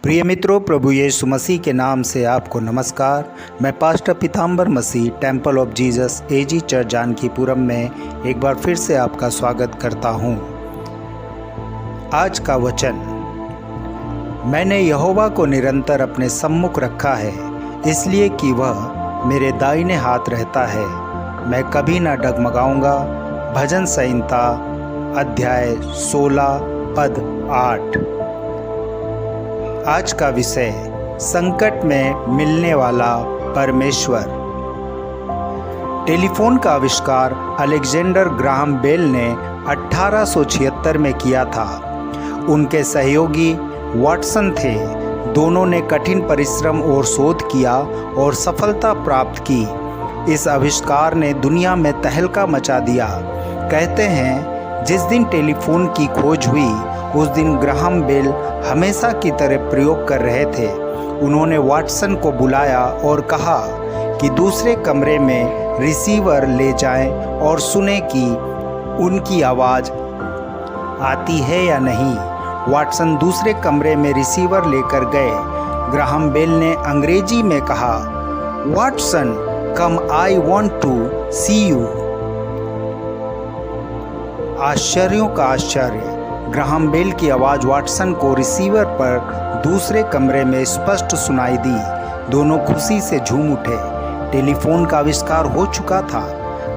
प्रिय मित्रों, प्रभु यीशु मसीह के नाम से आपको नमस्कार। मैं pastor Pitambar Masih temple of Jesus AG church Janakipuram में एक बार फिर से आपका स्वागत करता हूं। आज का वचन, मैंने यहोवा को निरंतर अपने सम्मुख रखा है, इसलिए कि वह मेरे दाहिने हाथ रहता है, मैं कभी न डगमगाऊंगा। भजन संहिता अध्याय 16 पद 8। आज का विषय, संकट में मिलने वाला परमेश्वर। टेलीफोन का आविष्कार अलेक्जेंडर ग्राहम बेल ने 1876 में किया था। उनके सहयोगी वाटसन थे। दोनों ने कठिन परिश्रम और शोध किया और सफलता प्राप्त की। इस आविष्कार ने दुनिया में तहलका मचा दिया। कहते हैं, जिस दिन टेलीफोन की खोज हुई उस दिन ग्राहम बेल हमेशा की तरह प्रयोग कर रहे थे। उन्होंने वाटसन को बुलाया और कहा कि दूसरे कमरे में रिसीवर ले जाएं और सुने कि उनकी आवाज़ आती है या नहीं। वाटसन दूसरे कमरे में रिसीवर लेकर गए। ग्राहम बेल ने अंग्रेजी में कहा, Watson come, I want to see you. आश्चर्यों का आश्चर्य, ग्राहम बेल की आवाज़ वाटसन को रिसीवर पर दूसरे कमरे में स्पष्ट सुनाई दी। दोनों खुशी से झूम उठे। टेलीफोन का आविष्कार हो चुका था।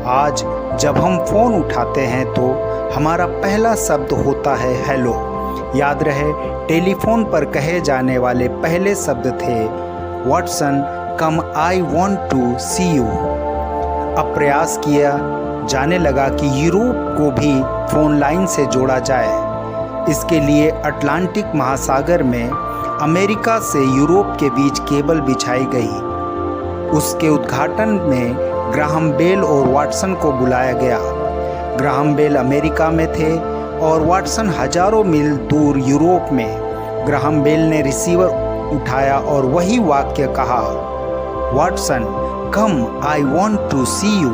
आज जब हम फ़ोन उठाते हैं तो हमारा पहला शब्द होता है हेलो। याद रहे, टेलीफोन पर कहे जाने वाले पहले शब्द थे, Watson come, I want to see you. अब प्रयास किया जाने लगा कि यूरोप को भी फ़ोन लाइन से जोड़ा जाए। इसके लिए अटलांटिक महासागर में अमेरिका से यूरोप के बीच केबल बिछाई गई। उसके उद्घाटन में ग्राहम बेल और वाटसन को बुलाया गया। ग्राहम बेल अमेरिका में थे और वाटसन हजारों मील दूर यूरोप में। ग्राहम बेल ने रिसीवर उठाया और वही वाक्य कहा, Watson come, I want to see you.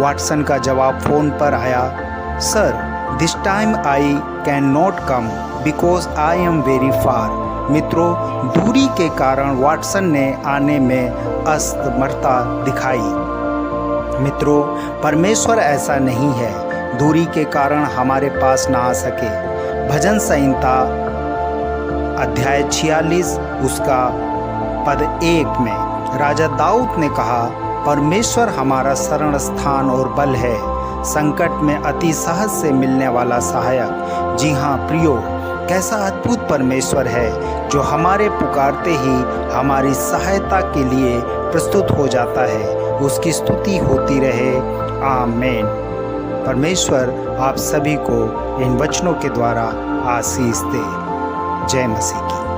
Watson का जवाब फोन पर आया, sir, this time I can not come because I am very far. मित्रों, दूरी के कारण वाटसन ने आने में असमर्थता दिखाई। मित्रों, परमेश्वर ऐसा नहीं है, दूरी के कारण हमारे पास ना आ सके। भजन संहिता अध्याय 46 उसका पद 1 में राजा दाऊद ने कहा, परमेश्वर हमारा शरण स्थान और बल है, संकट में अति सहज से मिलने वाला सहायक। जी हाँ प्रियो, कैसा अद्भुत परमेश्वर है जो हमारे पुकारते ही हमारी सहायता के लिए प्रस्तुत हो जाता है। उसकी स्तुति होती रहे। आमीन। परमेश्वर आप सभी को इन वचनों के द्वारा आशीष दे। जय मसीह की।